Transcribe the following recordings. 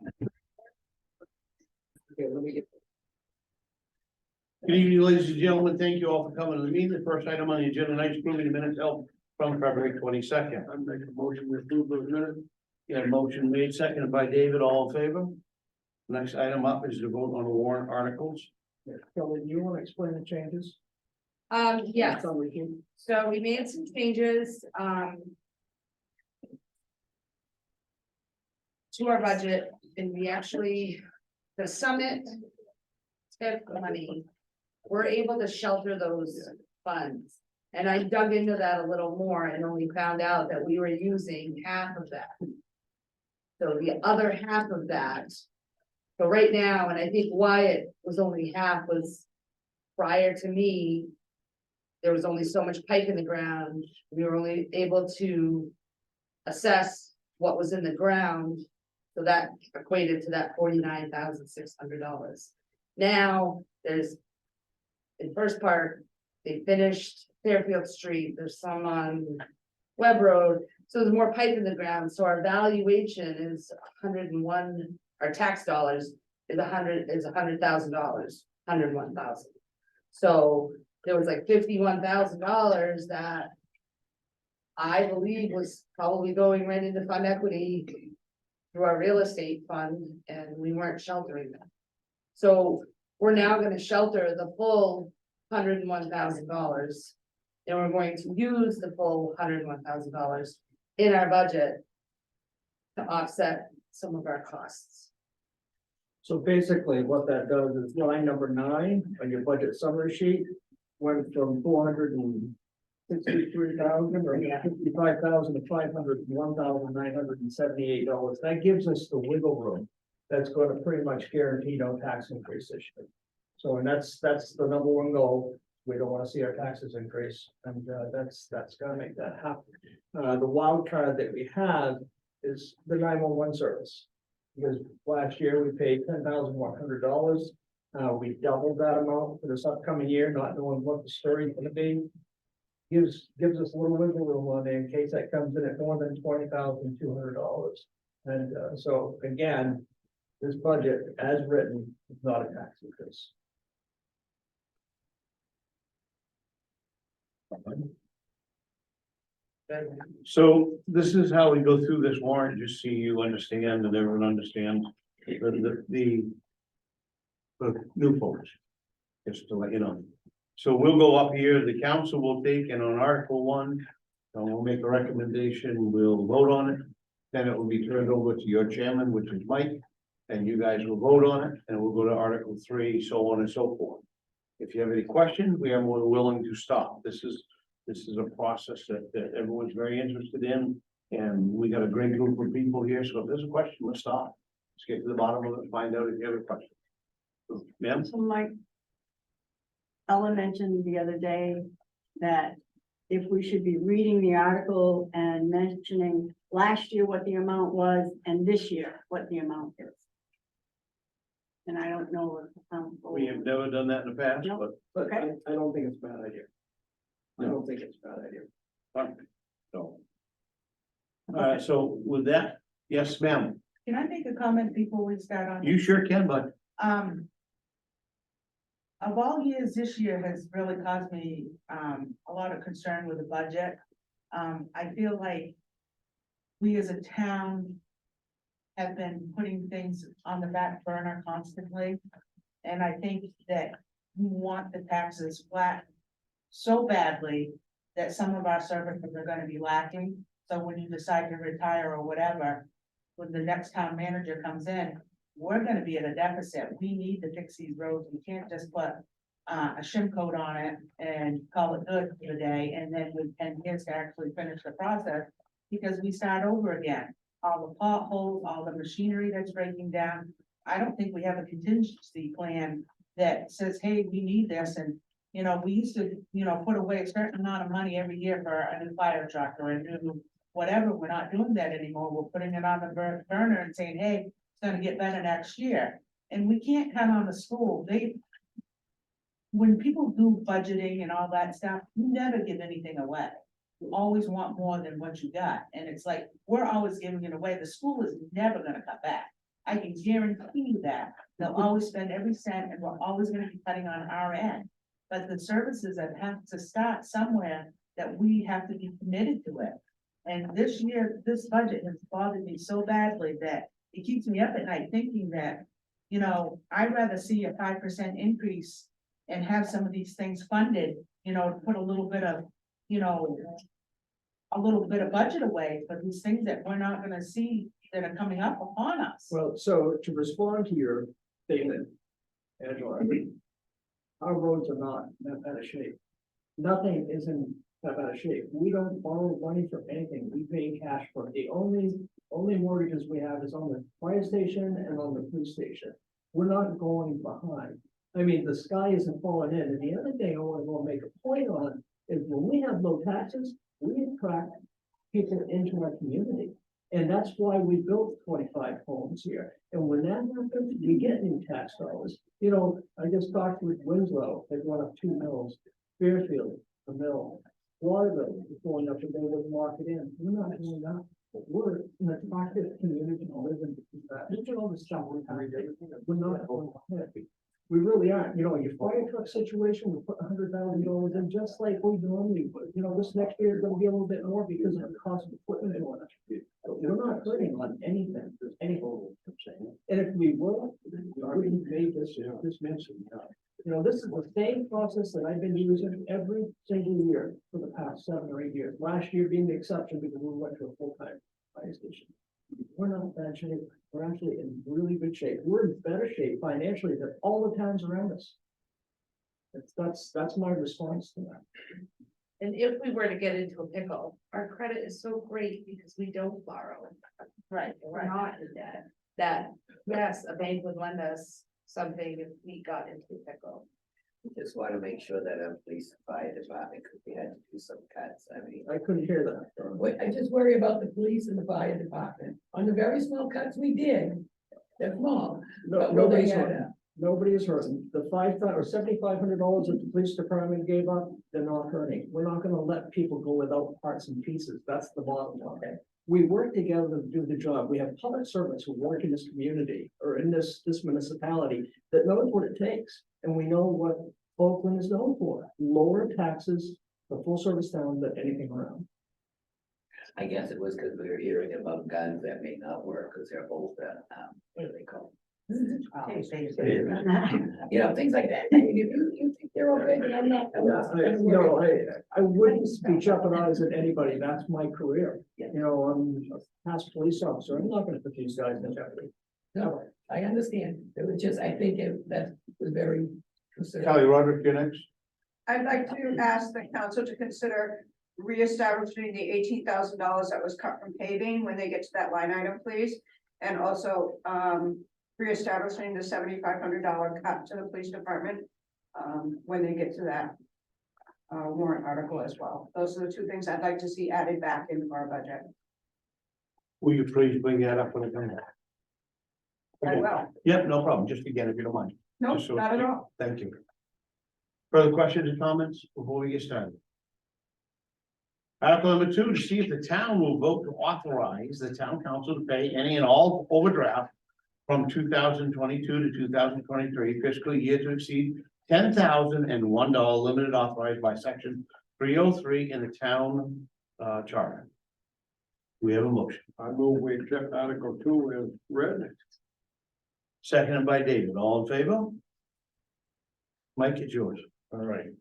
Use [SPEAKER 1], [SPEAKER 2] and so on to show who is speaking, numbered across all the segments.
[SPEAKER 1] Okay, let me get.
[SPEAKER 2] Good evening, ladies and gentlemen. Thank you all for coming to the meeting. The first item on the agenda tonight is approving the minutes held from February 22nd. I'm making a motion to approve those minutes. Yeah, motion made, seconded by David. All in favor? Next item up is the vote on the warrant articles.
[SPEAKER 1] Kelly, do you want to explain the changes?
[SPEAKER 3] Yes,
[SPEAKER 1] So we can-
[SPEAKER 3] so we made some changes, to our budget, and we actually, the summit tip money, we're able to shelter those funds. And I dug into that a little more and only found out that we were using half of that. So the other half of that, so right now, and I think why it was only half was prior to me, there was only so much pipe in the ground. We were only able to assess what was in the ground. So that equated to that $49,600. Now, there's, in first part, they finished Fairfield Street, there's some on Webb Road. So there's more pipe in the ground, so our valuation is 101, our tax dollars is $100,000, 101,000. So there was like $51,000 that I believe was probably going right into fund equity through our real estate fund, and we weren't sheltering them. So we're now gonna shelter the full $101,000. And we're going to use the full $101,000 in our budget to offset some of our costs.
[SPEAKER 1] So basically what that does is line number 9 on your budget summary sheet went from 463,000 or 55,000 to $501,978. That gives us the wiggle room. That's going to pretty much guarantee no tax increase this year. So, and that's the number one goal. We don't want to see our taxes increase, and that's gonna make that happen. The wild card that we have is the 911 service. Because last year we paid $10,100. We doubled that amount for this upcoming year, not knowing what the story's gonna be. Gives us a little wiggle room on it in case that comes in at more than $20,200. And so again, this budget as written is not a tax increase.
[SPEAKER 2] So this is how we go through this warrant, just so you understand and everyone understands the new folks. Just to let you know. So we'll go up here, the council will take, and on Article 1, we'll make a recommendation, we'll vote on it. Then it will be turned over to your chairman, which is Mike, and you guys will vote on it, and we'll go to Article 3, so on and so forth. If you have any questions, we are more willing to stop. This is a process that everyone's very interested in, and we got a great group of people here, so if there's a question, let's stop. Let's get to the bottom of it, find out if you have a question. Ma'am?
[SPEAKER 4] So Mike, Ellen mentioned the other day that if we should be reading the article and mentioning last year what the amount was and this year what the amount is. And I don't know if
[SPEAKER 2] We have never done that in the past,
[SPEAKER 4] Nope.
[SPEAKER 2] but
[SPEAKER 4] Okay.
[SPEAKER 1] I don't think it's a bad idea. I don't think it's a bad idea.
[SPEAKER 2] fine. So. All right, so with that, yes, ma'am,
[SPEAKER 5] Can I make a comment before we start on?
[SPEAKER 2] you sure can, but
[SPEAKER 5] Of all years, this year has really caused me, a lot of concern with the budget. I feel like we as a town have been putting things on the back burner constantly. And I think that we want the taxes flat so badly that some of our services are gonna be lacking. So when you decide to retire or whatever, when the next town manager comes in, we're gonna be at a deficit. We need to fix these roads. We can't just put a shim coat on it and call it good for the day, and then we 10 years to actually finish the process, because we start over again. All the potholes, all the machinery that's breaking down. I don't think we have a contingency plan that says, hey, we need this, and you know, we used to, put away a certain amount of money every year for a new fire truck or a new whatever. We're not doing that anymore. We're putting it on the burner and saying, hey, it's gonna get better next year. And we can't count on the school. When people do budgeting and all that stuff, you never give anything away. You always want more than what you got. And it's like, we're always giving it away. The school is never gonna cut back. I can guarantee you that. They'll always spend every cent and we're always gonna be cutting on our end. But the services that have to start somewhere, that we have to be committed to it. And this year, this budget has bothered me so badly that it keeps me up at night thinking that, you know, I'd rather see a 5% increase and have some of these things funded, you know, to put a little bit of, you know, a little bit of budget away for these things that we're not gonna see that are coming up upon us.
[SPEAKER 1] Well, so to respond to your statement, Angela, our roads are not in that bad of shape. Nothing is in that bad of shape. We don't borrow money for anything. We pay cash for it. The only mortgages we have is on the fire station and on the police station. We're not going behind. I mean, the sky isn't falling in. And the other thing I want to go make a point on is when we have low taxes, we attract people into our community. And that's why we built 25 homes here. And when that happens, we get new tax dollars. You know, I just talked with Winslow, they went up 2 mills, Fairfield, the mill, Waterville is going up, and they would mark it in. We're not doing that. But we're an attractive community to live in. Look at all the stuff we're having. We're not going ahead. We really aren't. You know, your fire truck situation, we put $100,000 in just like we normally would. You know, this next year is gonna be a little bit more because of the cost of equipment and whatnot. We're not hurting on anything, and if we were, we wouldn't make this mention. You know, this is the same process that I've been using every single year for the past 7 or 8 years. Last year being the exception because we went to a full-time fire station. We're not in bad shape. We're actually in really good shape. We're in better shape financially than all the towns around us. That's my response to that.
[SPEAKER 3] And if we were to get into a pickle, our credit is so great because we don't borrow.
[SPEAKER 5] Right,
[SPEAKER 3] We're not in debt. That, yes, a bank would lend us something if we got into a pickle.
[SPEAKER 6] Just want to make sure that our police and fire department, because we had to do some cuts, I mean.
[SPEAKER 1] I couldn't hear that.
[SPEAKER 6] Wait, I just worry about the police and the fire department, on the very small cuts we did, they're small.
[SPEAKER 1] No,
[SPEAKER 6] But will they
[SPEAKER 1] nobody's
[SPEAKER 6] add
[SPEAKER 1] hurting.
[SPEAKER 6] up?
[SPEAKER 1] Nobody is hurting. The $7,500 that the police department gave up, they're not hurting. We're not gonna let people go without parts and pieces. That's the bottom line. We work together to do the job. We have public servants who work in this community or in this municipality that knows what it takes. And we know what Oakland is known for, lower taxes, the full service town than anything around.
[SPEAKER 6] I guess it was because we were hearing about guns that may not work, because they're both, what do they call them? You know, things like that. I mean, if you think they're okay, then I'm not.
[SPEAKER 1] I wouldn't be jeopardizing anybody. That's my career. You know, I'm a past police officer. I'm not gonna put these guys in jeopardy.
[SPEAKER 6] No, I understand. It was just, I think that was very.
[SPEAKER 2] Kelly Roderick, you're next.
[SPEAKER 7] I'd like to ask the council to consider reestablishing the $18,000 that was cut from paving when they get to that line item, please. And also, reestablishing the $7,500 cut to the police department, when they get to that warrant article as well. Those are the 2 things I'd like to see added back into our budget.
[SPEAKER 2] Will you please bring that up when it comes?
[SPEAKER 7] I will.
[SPEAKER 2] Yep, no problem. Just again, if you don't mind.
[SPEAKER 7] No,
[SPEAKER 2] Just so-
[SPEAKER 7] not at all.
[SPEAKER 2] Thank you. Further questions or comments before we get started? Article number 2, to see if the town will vote to authorize the town council to pay any and all overdraft from 2022 to 2023 fiscal year to exceed $10,001 limited authorized by section 303 in the town charter. We have a motion.
[SPEAKER 8] I move we accept Article 2 as read.
[SPEAKER 2] Seconded by David. All in favor? Mike, it's yours.
[SPEAKER 9] All right.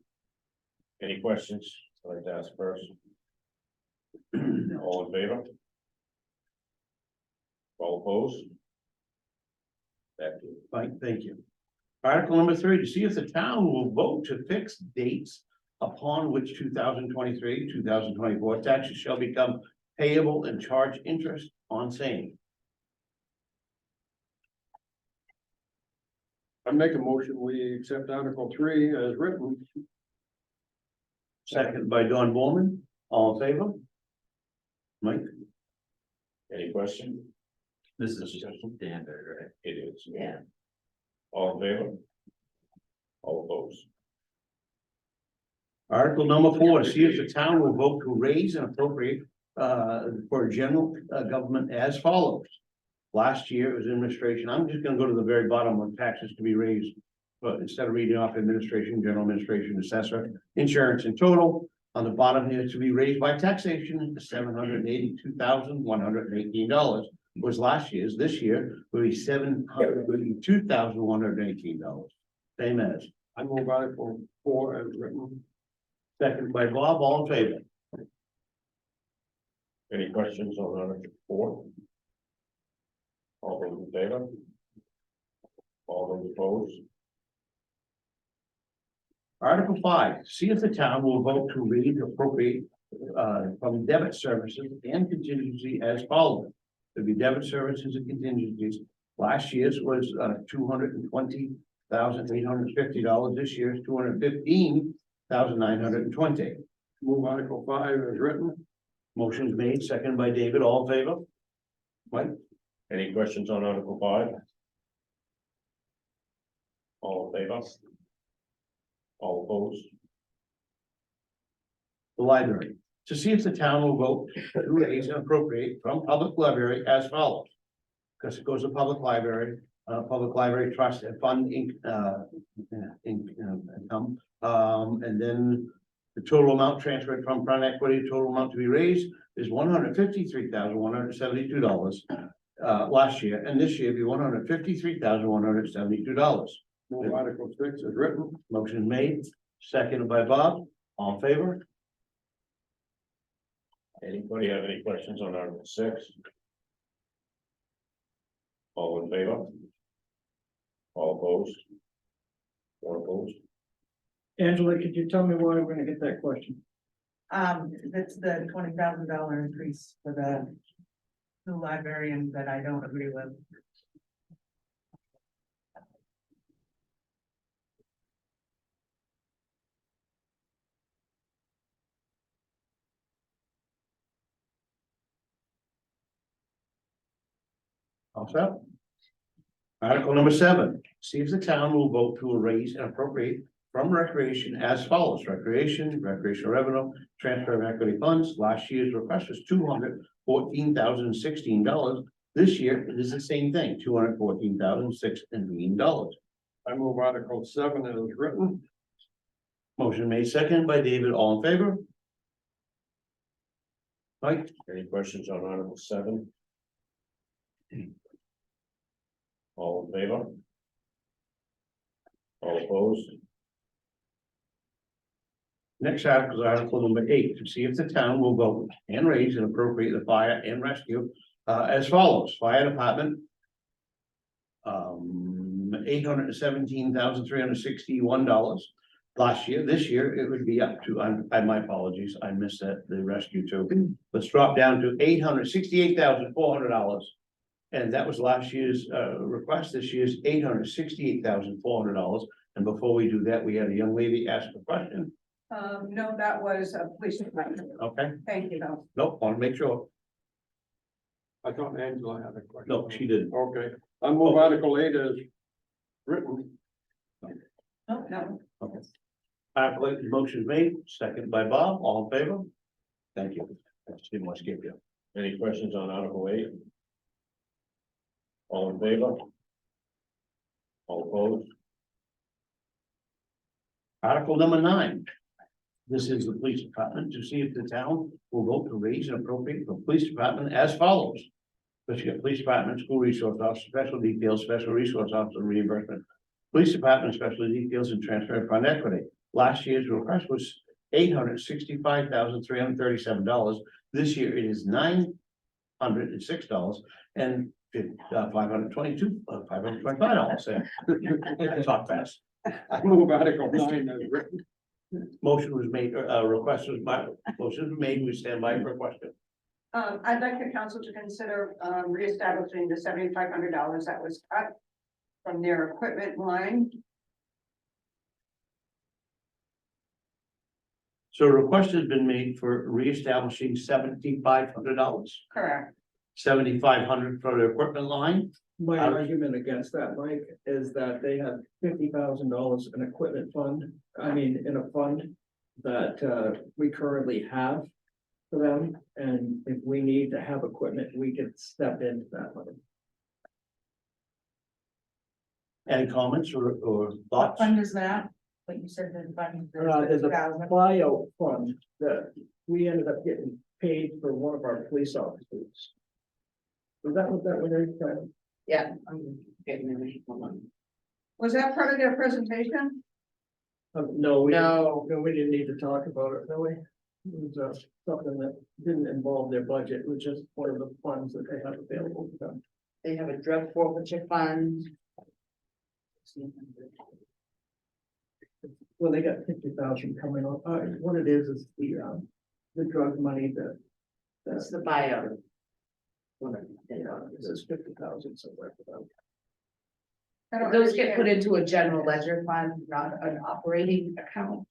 [SPEAKER 9] Any questions? I'd like to ask first. All in favor? All opposed? Back to you.
[SPEAKER 2] Mike, thank you. Article number 3, to see if the town will vote to fix dates upon which 2023, 2024 taxes shall become payable and charge interest on same.
[SPEAKER 8] I make a motion, we accept Article 3 as written.
[SPEAKER 2] Second by Don Bowman. All in favor? Mike?
[SPEAKER 9] Any question?
[SPEAKER 6] This is just standard, right?
[SPEAKER 9] It is.
[SPEAKER 3] Yeah.
[SPEAKER 9] All in favor? All opposed?
[SPEAKER 2] Article number 4, to see if the town will vote to raise and appropriate for general government as follows. Last year it was administration. I'm just gonna go to the very bottom on taxes to be raised. But instead of reading off administration, general administration, assessor, insurance in total, on the bottom here to be raised by taxation, $782,118 was last year's. This year will be $782,118. Same as.
[SPEAKER 8] I move Article 4 as written.
[SPEAKER 2] Second by Bob, all in favor?
[SPEAKER 9] Any questions on Article 4? All those in favor? All those opposed?
[SPEAKER 2] Article 5, see if the town will vote to raise appropriate from debit services and contingency as follows. There'll be debit services and contingencies. Last year's was $220,850. This year's $215,920.
[SPEAKER 8] Move Article 5 as written.
[SPEAKER 2] Motion's made, second by David, all in favor? Mike?
[SPEAKER 9] Any questions on Article 5? All in favor? All opposed?
[SPEAKER 2] The library, to see if the town will vote to raise and appropriate from public library as follows. Because it goes to public library trust and fund income, and then the total amount transferred from front equity, total amount to be raised is $153,172. Last year, and this year be $153,172.
[SPEAKER 8] Move Article 6 as written.
[SPEAKER 2] Motion made, seconded by Bob, all in favor?
[SPEAKER 9] Anybody have any questions on Article 6? All in favor? All opposed? One opposed?
[SPEAKER 1] Angela, could you tell me why we're gonna get that question?
[SPEAKER 5] That's the $20,000 increase for the new librarian that I don't agree with.
[SPEAKER 2] All set. Article number 7, see if the town will vote to raise and appropriate from recreation as follows. Recreational revenue, transfer of equity funds. Last year's request was $214,016. This year it is the same thing, $214,016.
[SPEAKER 8] I move Article 7 as written.
[SPEAKER 2] Motion made, second by David, all in favor? Mike?
[SPEAKER 9] Any questions on Article 7? All in favor? All opposed?
[SPEAKER 2] Next article is Article number 8, to see if the town will vote and raise and appropriate the fire and rescue as follows. Fire department. $817,361 last year. This year it would be up to, my apologies, I missed that, the rescue too. Let's drop down to $868,400. And that was last year's request. This year's $868,400. And before we do that, we had a young lady ask a question.
[SPEAKER 7] No, that was a police department.
[SPEAKER 2] Okay,
[SPEAKER 7] Thank you, though.
[SPEAKER 2] nope, want to make sure.
[SPEAKER 8] I thought Angela had a question.
[SPEAKER 2] No, she didn't.
[SPEAKER 8] Okay, I move Article 8 as written.
[SPEAKER 7] Oh, no.
[SPEAKER 2] Okay. Article 8, motion made, second by Bob, all in favor? Thank you. I just didn't want to skip you.
[SPEAKER 9] Any questions on Article 8? All in favor? All opposed?
[SPEAKER 2] Article number 9. This is the police department to see if the town will vote to raise and appropriate the police department as follows. But you got police department, school resource officer, special details, special resource officer reimbursement. Police department, special details and transfer of fund equity. Last year's request was $865,337. This year it is $906 and $525. I talk fast.
[SPEAKER 8] I move Article 9 as written.
[SPEAKER 2] Motion was made, request was motion was made, we stand by for a question.
[SPEAKER 7] I'd like the council to consider reestablishing the $7,500 that was cut from their equipment line.
[SPEAKER 2] So a request has been made for reestablishing $7,500,
[SPEAKER 7] Correct.
[SPEAKER 2] $7,500 for the equipment line.
[SPEAKER 1] My argument against that, Mike, is that they have $50,000 in equipment fund, in a fund that we currently have for them, and if we need to have equipment, we could step into that money.
[SPEAKER 2] Any comments or
[SPEAKER 5] What
[SPEAKER 2] thoughts?
[SPEAKER 5] fund is that? Like you said, the fund.
[SPEAKER 1] There's a
[SPEAKER 5] 50,000.
[SPEAKER 1] buyout fund that we ended up getting paid for one of our police officers. Was that what that was?
[SPEAKER 3] Yeah, I'm getting there. Hold on.
[SPEAKER 7] Was that part of their presentation?
[SPEAKER 1] No,
[SPEAKER 3] No.
[SPEAKER 1] we didn't need to talk about it, really. It was something that didn't involve their budget, it was just one of the funds that they have available to them.
[SPEAKER 3] They have a drug forfeiture fund.
[SPEAKER 1] Well, they got 50,000 coming on, what it is the drug money that.
[SPEAKER 3] That's the buyout.
[SPEAKER 1] This is 50,000 somewhere for them.
[SPEAKER 7] I don't
[SPEAKER 3] Those get put
[SPEAKER 7] understand.
[SPEAKER 3] into a general ledger fund, not an operating account.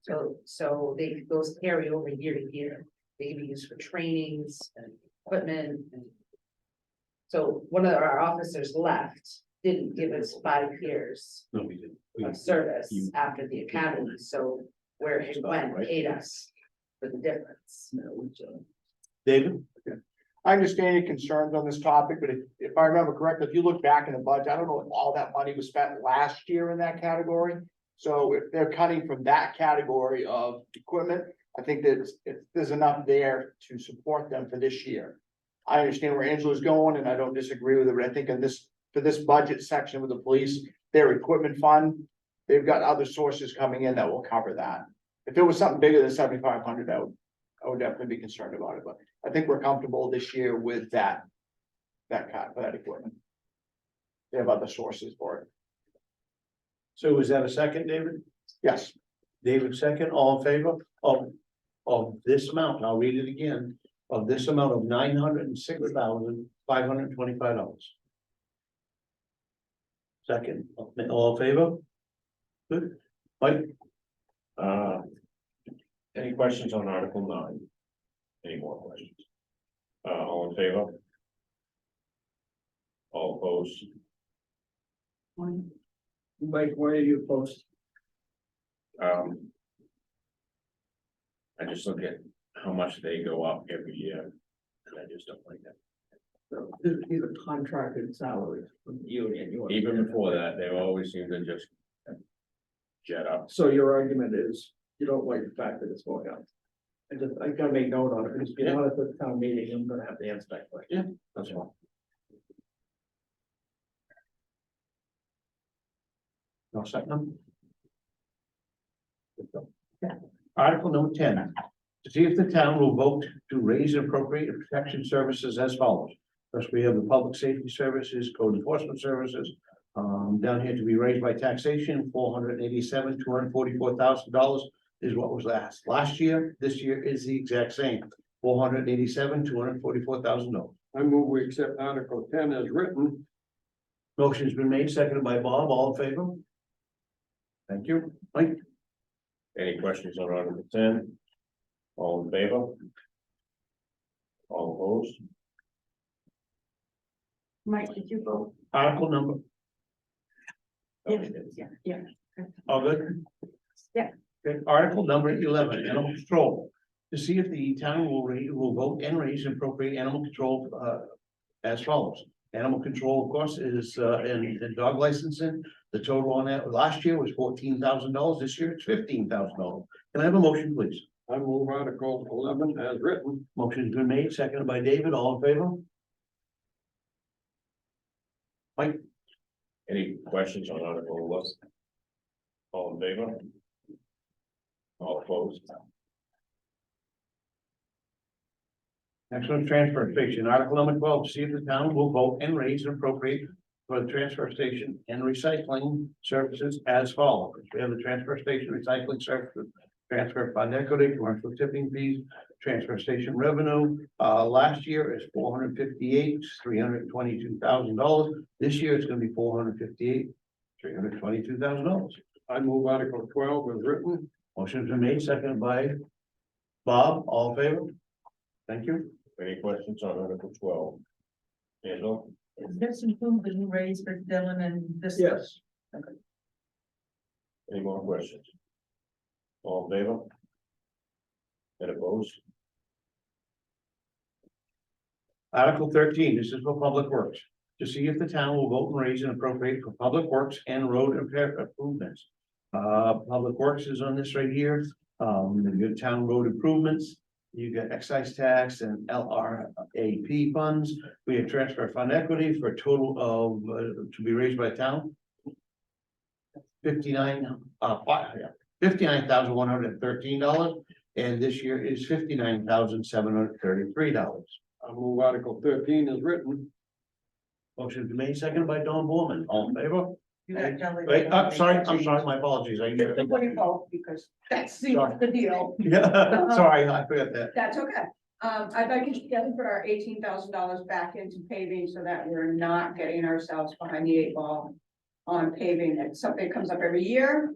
[SPEAKER 3] Those carry over year to year. They can be used for trainings and equipment. So one of our officers left, didn't give us 5 years
[SPEAKER 2] No, we didn't.
[SPEAKER 3] of service after the academy, so where it went, paid us for the difference.
[SPEAKER 1] No, it's,
[SPEAKER 2] David?
[SPEAKER 10] I understand your concerns on this topic, but if I remember correctly, if you look back in the budget, I don't know if all that money was spent last year in that category. So if they're cutting from that category of equipment, I think that there's enough there to support them for this year. I understand where Angela's going and I don't disagree with her, but I think for this budget section with the police, their equipment fund, they've got other sources coming in that will cover that. If it was something bigger than 7,500, I would definitely be concerned about it, but I think we're comfortable this year with that cut for that equipment. They have other sources for it.
[SPEAKER 2] So is that a second, David?
[SPEAKER 10] Yes,
[SPEAKER 2] David second, all in favor of this amount, I'll read it again, of this amount of $906,525. Second, all in favor? Good, Mike?
[SPEAKER 9] Any questions on Article 9? Any more questions? All in favor? All opposed?
[SPEAKER 1] Mike, why are you opposed?
[SPEAKER 9] I just look at how much they go up every year, and I just don't like that.
[SPEAKER 1] These are contracted salaries from the union.
[SPEAKER 9] Even before that, they always seem to just jet up.
[SPEAKER 1] So your argument is, you don't like the fact that it's going up. I gotta make note on it, because if you're not at the town meeting, I'm gonna have to answer that question.
[SPEAKER 2] That's all. No second. Article number 10, to see if the town will vote to raise and appropriate protection services as follows. First, we have the public safety services, code enforcement services, down here to be raised by taxation, $487,244,000 is what was last year. This year is the exact same, $487,244,000.
[SPEAKER 8] I move we accept Article 10 as written.
[SPEAKER 2] Motion's been made, seconded by Bob, all in favor? Thank you, Mike.
[SPEAKER 9] Any questions on Article 10? All in favor? All opposed?
[SPEAKER 4] Mike, did you vote?
[SPEAKER 2] Article number,
[SPEAKER 4] Yeah.
[SPEAKER 2] all good?
[SPEAKER 4] Yeah.
[SPEAKER 2] Okay, Article number 11, animal control. To see if the town will vote and raise and appropriate animal control, as follows. Animal control, of course, is, in dog licensing. The total on that last year was $14,000. This year it's $15,000. Can I have a motion, please?
[SPEAKER 8] I move Article 11 as written.
[SPEAKER 2] Motion's been made, seconded by David, all in favor? Mike?
[SPEAKER 9] Any questions on Article 11? All in favor? All opposed?
[SPEAKER 2] Next one, transfer station, article number 12, to see if the town will vote and raise and appropriate for the transfer station and recycling services as follows. We have the transfer station recycling services, transfer fund equity, commercial tipping fees, transfer station revenue. Last year is $322,000. This year it's gonna be $322,000.
[SPEAKER 8] I move Article 12 as written.
[SPEAKER 2] Motion's been made, seconded by Bob, all in favor? Thank you.
[SPEAKER 9] Any questions on Article 12? Angela?
[SPEAKER 5] Does this include the new raise for Dylan and this?
[SPEAKER 1] Yes.
[SPEAKER 9] Any more questions? All in favor? And opposed?
[SPEAKER 2] Article 13, this is for Public Works. to see if the town will vote and raise and appropriate for public works and road improvements. Public works is on this right here, you got town road improvements, you got excise tax and LRAP funds. We have transfer fund equity for a total of, to be raised by town. $59,113, and this year is $59,733.
[SPEAKER 8] I move Article 13 is written.
[SPEAKER 2] Motion been made, seconded by Don Borman, all in favor?
[SPEAKER 5] You got Kelly.
[SPEAKER 2] Wait, I'm sorry, my apologies.
[SPEAKER 5] Before you vote, because that's the deal.
[SPEAKER 2] Yeah, sorry, I forgot that.
[SPEAKER 7] That's okay. I'd like to get put our $18,000 back into paving so that we're not getting ourselves behind the eight ball on paving. It's something that comes up every year.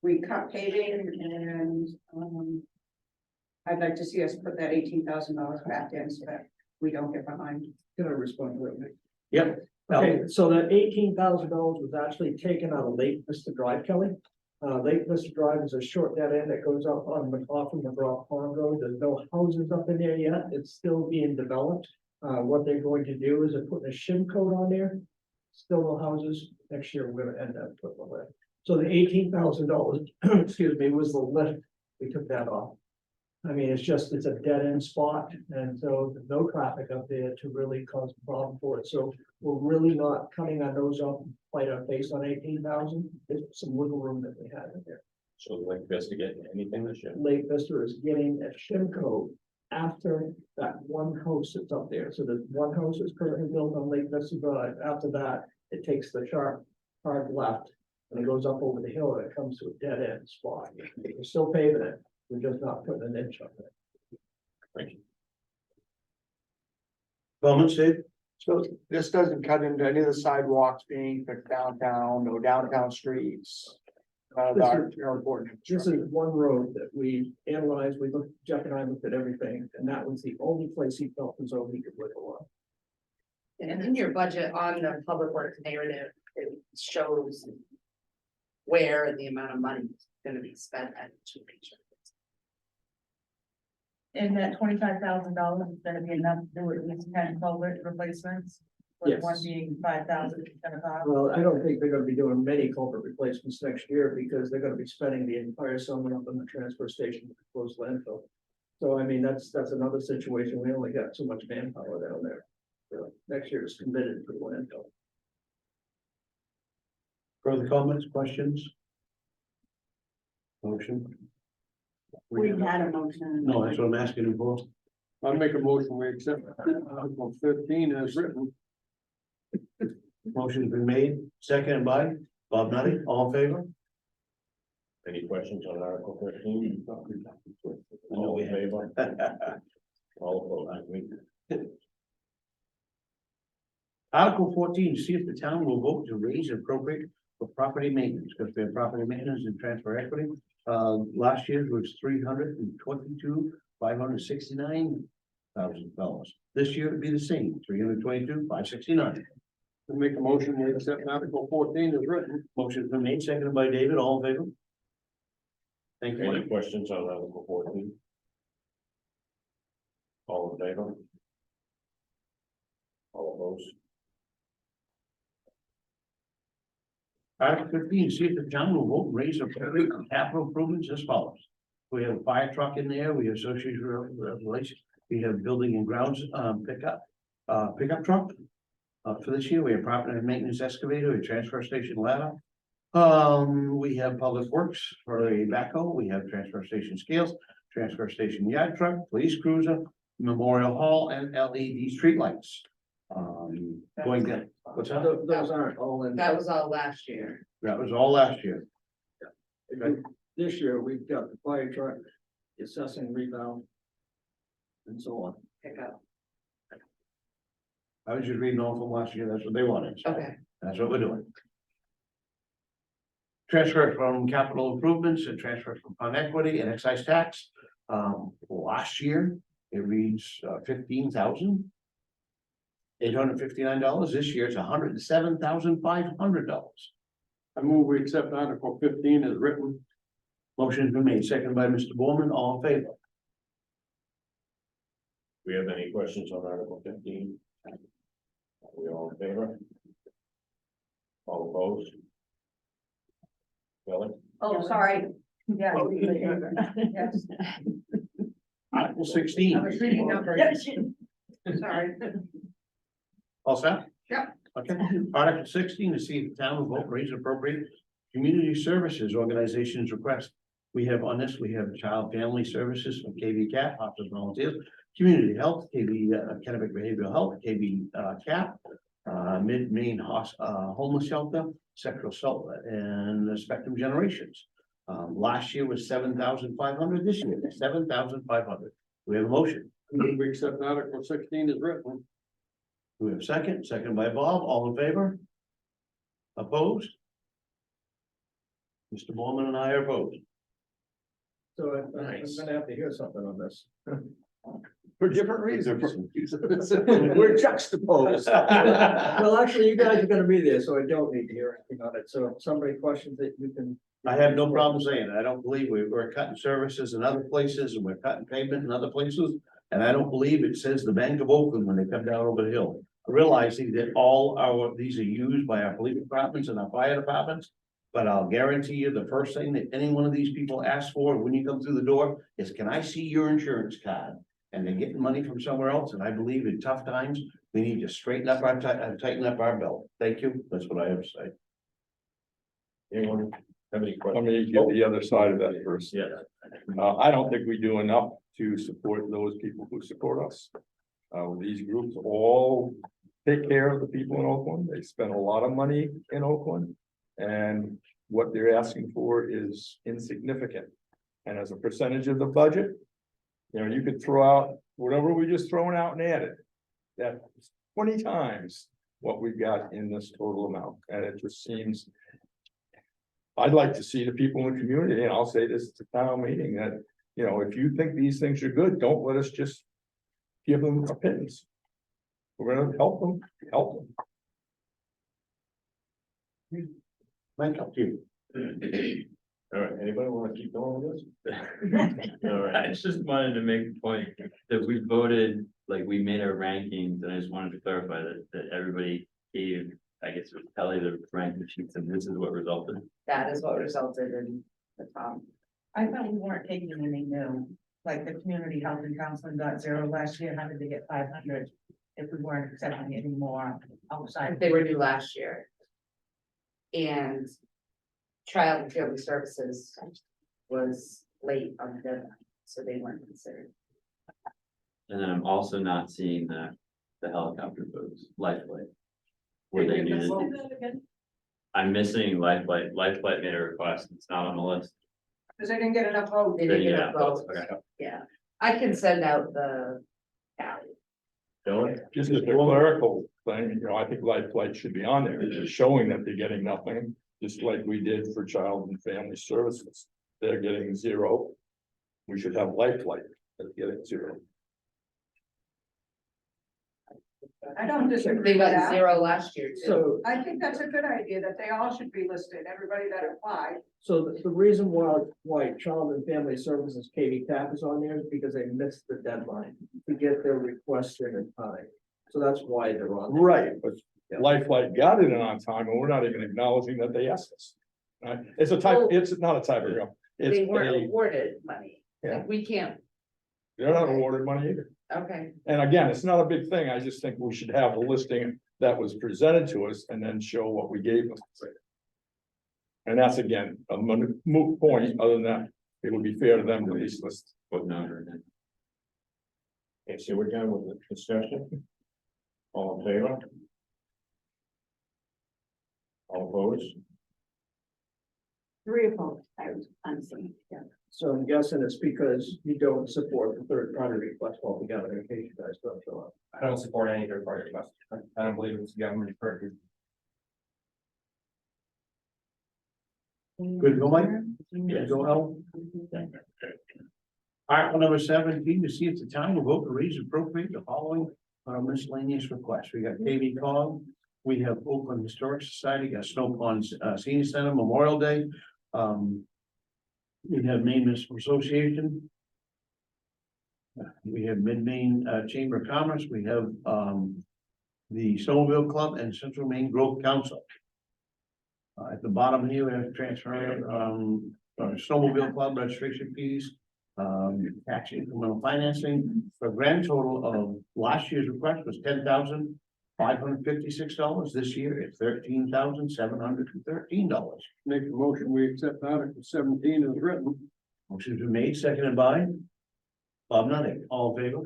[SPEAKER 7] We cut paving and, I'd like to see us put that $18,000 back in so that we don't get behind.
[SPEAKER 1] Can I respond to it, Nick?
[SPEAKER 2] Yep.
[SPEAKER 1] Okay, so that $18,000 was actually taken out of Lake Vista Drive, Kelly. Lake Vista Drive is a short dead end that goes up on McLaughlin Pond Road. There's no houses up in there yet. It's still being developed. What they're going to do is they're putting a shim coat on there. Still no houses. Next year, we're gonna end up putting a lift. So the $18,000, excuse me, was the lift. We took that off. I mean, it's a dead end spot, and so there's no traffic up there to really cause a problem for it. So we're really not cutting our nose off, quite our face on 18,000. There's some wiggle room that we had in there.
[SPEAKER 9] So like investigate anything this year.
[SPEAKER 1] Lake Vista is getting a shim coat after that one house that's up there. So there's one house that's currently built on Lake Vista Drive. After that, it takes the sharp, hard left, and it goes up over the hill, and it comes to a dead end spot. We're still paving it. We're just not putting an inch on it.
[SPEAKER 9] Thank you.
[SPEAKER 2] Comments, Dave?
[SPEAKER 10] So this doesn't cut into any of the sidewalks being fixed downtown, no downtown streets. Important.
[SPEAKER 1] This is one road that we analyzed, Jeff and I looked at everything, and that was the only place he felt was over he could wiggle on.
[SPEAKER 3] And in your budget on the public works narrative, it shows where and the amount of money is gonna be spent at each location.
[SPEAKER 5] And that $25,000 is gonna be enough to do at least 10 culvert replacements. With
[SPEAKER 1] Yes.
[SPEAKER 5] one being 5,000 cost.
[SPEAKER 1] Well, I don't think they're gonna be doing many culvert replacements next year because they're gonna be spending the entire summer up in the transfer station with the closed landfill. So I mean, that's another situation. We only got so much manpower down there. So next year is committed for the landfill.
[SPEAKER 2] Further comments, questions? Motion?
[SPEAKER 4] We had a motion.
[SPEAKER 2] No, that's what I'm asking him for.
[SPEAKER 8] I make a motion, we accept Article 13 as written.
[SPEAKER 2] Motion's been made, seconded by Bob Nutty, all in favor?
[SPEAKER 9] Any questions on Article 13? All
[SPEAKER 2] we
[SPEAKER 9] in
[SPEAKER 2] have.
[SPEAKER 9] favor? All opposed?
[SPEAKER 2] Article 14, see if the town will vote to raise and appropriate for property maintenance, because we have property maintenance and transfer equity. Last year's was $322,569,000. This year it'd be the same, $322,569.
[SPEAKER 8] I make a motion, we accept Article 14 as written.
[SPEAKER 2] Motion's been made, seconded by David, all in favor? Thank you.
[SPEAKER 9] Any questions on Article 14? All in favor? All opposed?
[SPEAKER 2] Article 15, see if the town will vote and raise or appropriate capital improvements as follows. We have a fire truck in there, we have associated relations, we have building and grounds pickup truck. For this year, we have property and maintenance excavator, a transfer station ladder. We have public works for a backhoe, we have transfer station scales, transfer station yard truck, police cruiser, memorial hall, and LED streetlights. Going down, what's that?
[SPEAKER 1] Those aren't all in.
[SPEAKER 3] That was all last year.
[SPEAKER 2] That was all last year.
[SPEAKER 1] This year, we've got the fire truck, the assessing rebound. And so on.
[SPEAKER 3] Pick up.
[SPEAKER 2] I was just reading off from last year, that's what they wanted. So
[SPEAKER 3] Okay.
[SPEAKER 2] That's what we're doing. Transfer from capital improvements and transfer from fund equity and excise tax. Last year, it reads $15,859. This year it's $107,500.
[SPEAKER 8] I move we accept Article 15 as written.
[SPEAKER 2] Motion's been made, seconded by Mr. Borman, all in favor?
[SPEAKER 9] we have any questions on Article 15? Are we all in favor? All opposed? Kelly?
[SPEAKER 7] Oh, sorry. Yeah. Yes,
[SPEAKER 2] Article
[SPEAKER 3] I
[SPEAKER 2] 16,
[SPEAKER 3] was reading numbers.
[SPEAKER 7] sorry.
[SPEAKER 2] all set?
[SPEAKER 7] Yep.
[SPEAKER 2] Okay, Article 16, to see if the town will vote, raise and appropriate community services organizations request. We have on this, we have Child Family Services from KV CAP, Office of Volunteers, Community Health, KV Kennebec Behavioral Health, KV CAP, Maine Homeless Shelter, Sexual Assault, and the Spectrum Generations. Last year was 7,500, this year 7,500. We have a motion.
[SPEAKER 8] We accept Article 16 is written.
[SPEAKER 2] Do we have a second? Second by Bob, all in favor? Opposed? Mr. Bowman and I are opposed.
[SPEAKER 1] So I'm
[SPEAKER 2] Nice.
[SPEAKER 1] gonna have to hear something on this.
[SPEAKER 10] For different reasons.
[SPEAKER 1] We're juxtaposed. Well, actually, you guys are gonna be there, so I don't need to hear anything on it. So if somebody questions it, you can.
[SPEAKER 2] I have no problem saying it. I don't believe we're cutting services in other places and we're cutting pavement in other places. And I don't believe it says the Bank of Oakland when they come down over the hill. Realizing that these are used by our police departments and our fire departments. But I'll guarantee you, the first thing that any one of these people ask for when you come through the door is, can I see your insurance card? And they're getting money from somewhere else, and I believe in tough times, we need to straighten up our, tighten up our belt. Thank you, that's what I have to say.
[SPEAKER 9] Anyone have any
[SPEAKER 11] Let
[SPEAKER 9] questions?
[SPEAKER 11] me give the other side of that first.
[SPEAKER 9] Yes.
[SPEAKER 11] I don't think we do enough to support those people who support us. These groups all take care of the people in Oakland. They spend a lot of money in Oakland. And what they're asking for is insignificant. And as a percentage of the budget, you could throw out whatever we just thrown out and added. That's 20 times what we've got in this total amount. And it just seems. I'd like to see the people in the community, and I'll say this at the town meeting, that, if you think these things are good, don't let us just give them opinions. We're gonna help them,
[SPEAKER 2] Mike, up to you.
[SPEAKER 9] All right, anybody want to keep going with this? All
[SPEAKER 12] I
[SPEAKER 9] right,
[SPEAKER 12] just wanted to make the point that we voted, like, we made our rankings, and I just wanted to clarify that everybody gave, I guess it was Kelly, the ranking sheets, and this is what resulted.
[SPEAKER 3] That is what resulted in the top.
[SPEAKER 5] I thought we weren't taking any new, like the community health and counseling got 0 last year, how did they get 500? If we weren't accepting any more outside.
[SPEAKER 3] They were due last year. And Child and Family Services was late on the deadline, so they weren't considered.
[SPEAKER 12] And then I'm also not seeing the helicopter boats, Lifelight. Where they needed. I'm missing Lifelight. Lifelight made a request. It's not on the list.
[SPEAKER 7] Because I didn't get enough votes.
[SPEAKER 3] They didn't get
[SPEAKER 12] Yeah,
[SPEAKER 3] a vote.
[SPEAKER 12] okay.
[SPEAKER 3] Yeah, I can send out the tally.
[SPEAKER 9] Dylan?
[SPEAKER 11] just as a clerical thing, I think Lifeline should be on there, just showing that they're getting nothing. Just like we did for Child and Family Services, they're getting 0. We should have Lifeline that's getting 0.
[SPEAKER 7] I don't disagree
[SPEAKER 3] They
[SPEAKER 7] with
[SPEAKER 3] got
[SPEAKER 7] that.
[SPEAKER 3] 0 last year too.
[SPEAKER 1] So,
[SPEAKER 7] I think that's a good idea, that they all should be listed, everybody that applied.
[SPEAKER 1] so the reason why Child and Family Services KV CAP is on there is because they missed the deadline to get their request in in time. So that's why they're on. there.
[SPEAKER 11] Right, but Lifeline got it in on time, and we're not even acknowledging that they asked us. Right? It's a type,
[SPEAKER 3] Well,
[SPEAKER 11] it's not a type of, it's
[SPEAKER 3] They weren't
[SPEAKER 11] a,
[SPEAKER 3] awarded money.
[SPEAKER 11] Yeah.
[SPEAKER 3] Like, we can't,
[SPEAKER 11] they're not awarded money either.
[SPEAKER 3] okay,
[SPEAKER 11] And again, it's not a big thing. I just think we should have a listing that was presented to us and then show what we gave them. And that's again, a moot point, other than that, it would be fair to them to at least list.
[SPEAKER 12] Footnote or anything.
[SPEAKER 9] Okay, so we're done with the discussion. All in favor? All opposed?
[SPEAKER 4] 3 opposed, I'm saying, yeah.
[SPEAKER 1] So I'm guessing it's because you don't support the third party request altogether, in case you guys don't show up.
[SPEAKER 8] I don't support any third party request. I don't believe it's government purview.
[SPEAKER 2] Good, go Mike? Yeah, go Al. Article number 17, to see if the town will vote to raise and appropriate the following miscellaneous requests. We got KV Cog, we have Oakland Historic Society, got Snow Pond Senior Center Memorial Day. We have Maine Municipal Association. We have Mid-Maine Chamber of Commerce, we have the Snowmobile Club and Central Maine Growth Council. At the bottom here, we have transfer Snowmobile Club registration fees, tax incremental financing, for a grand total of last year's request was $10,556. This year it's $13,713.
[SPEAKER 8] Make a motion, we accept Article 17 as written.
[SPEAKER 2] Motion's been made, seconded by Bob Nutting, all in favor?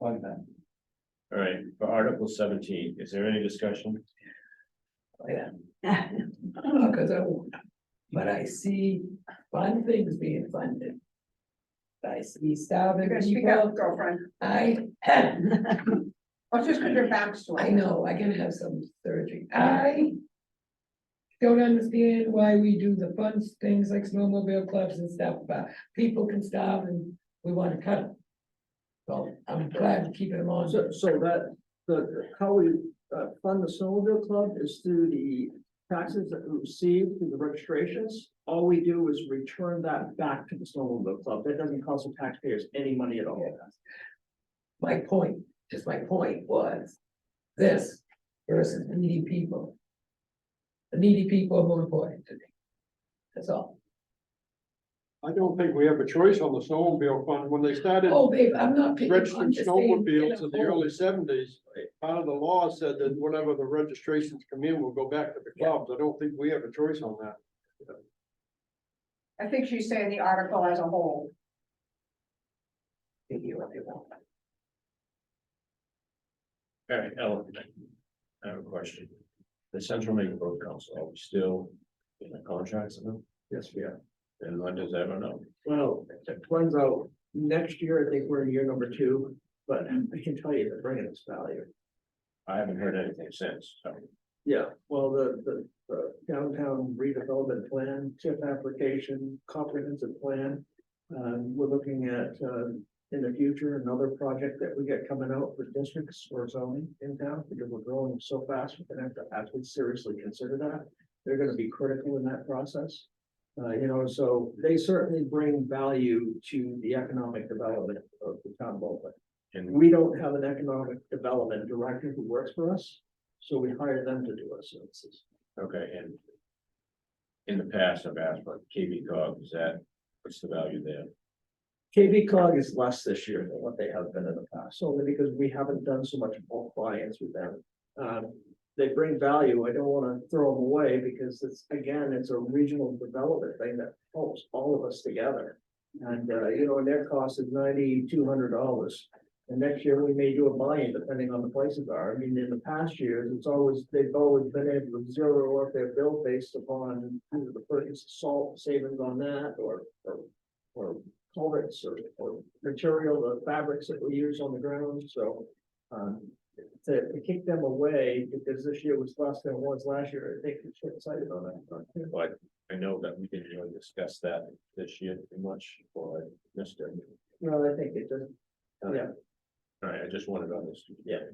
[SPEAKER 9] All right, for Article 17, is there any discussion?
[SPEAKER 6] Yeah. Cause but I see fun things being funded. I see
[SPEAKER 7] You
[SPEAKER 6] starving
[SPEAKER 7] gotta speak
[SPEAKER 6] people,
[SPEAKER 7] up, girlfriend. Well, just because your back's to it.
[SPEAKER 6] I know, I can have some surgery. I don't understand why we do the fun things like snowmobile clubs and stuff, but people can starve and we want to cut them. So I'm glad to keep them on.
[SPEAKER 1] So that, how we fund the snowmobile club is through the taxes that we receive through the registrations. All we do is return that back to the snowmobile club. That doesn't cost the taxpayers any money at all.
[SPEAKER 6] My point was this versus the needy people. The needy people are more important to me. That's all.
[SPEAKER 8] I don't think we have a choice on the snowmobile fund. When they started
[SPEAKER 6] Oh, babe, I'm not picking.
[SPEAKER 8] registering
[SPEAKER 6] I'm just saying,
[SPEAKER 8] snowmobiles in the
[SPEAKER 6] you know,
[SPEAKER 8] early 70s, part of the law said that whenever the registrations come in, we'll go back to the clubs. I don't think we have a choice on that.
[SPEAKER 7] I think she's saying the article as a whole.
[SPEAKER 6] Figure what they want.
[SPEAKER 9] All right, Ellen, I have a question. The Central Maine Growth Council, are we still in the contracts with them?
[SPEAKER 1] Yes, we are.
[SPEAKER 9] And when does that run out?
[SPEAKER 1] Well, it runs out next year. I think we're in year number 2, but I can tell you they're bringing us value.
[SPEAKER 9] I haven't heard anything since, so.
[SPEAKER 1] Yeah, well, the downtown redevelopment plan, TIF application, comprehensive plan. We're looking at, in the future, another project that we get coming out for districts or zoning in town, because we're growing so fast, we're gonna have to actually seriously consider that. They're gonna be critical in that process. So they certainly bring value to the economic development of the town of Oakland.
[SPEAKER 9] And
[SPEAKER 1] We don't have an economic development director who works for us, so we hire them to do our services.
[SPEAKER 9] okay, and in the past, I've asked about KB cog, what's the value there?
[SPEAKER 1] KB cog is less this year than what they have been in the past, only because we haven't done so much bulk buy-ins with them. They bring value. I don't want to throw them away because it's a regional development thing that helps all of us together. And, and their cost is $9,200. And next year we may do a buy-in depending on the prices are. I mean, in the past years, they've always been able to zero off their bill based upon either the purchase of salt savings on that or culverts or material, the fabrics that we use on the ground. So, to kick them away because this year was less than it was last year, I think we should excited on that.
[SPEAKER 9] But I know that we didn't really discuss that this year too much, or I missed it.
[SPEAKER 1] No, I think it just, yeah.
[SPEAKER 9] All right, I just wanted to understand.
[SPEAKER 1] Yeah.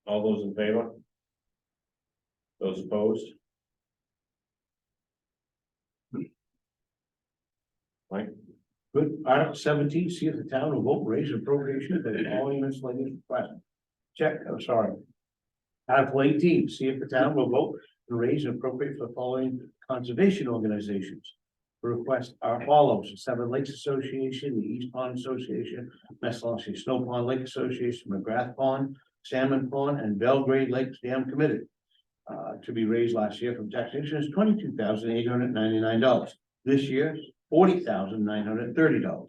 [SPEAKER 9] All those in favor? Those opposed? Mike?
[SPEAKER 2] Good. Article 17, see if the town will vote raise appropriation for the following miscellaneous request. Check, I'm sorry. Article 18, see if the town will vote to raise and appropriate for the following conservation organizations. The requests are follows: Seven Lakes Association, the East Pond Association, Messalonskee Snow Pond Lake Association, McGrath Pond, Salmon Pond, and Belgrade Lakes Dam Committee. To be raised last year from taxation is $22,899. This year, $40,930.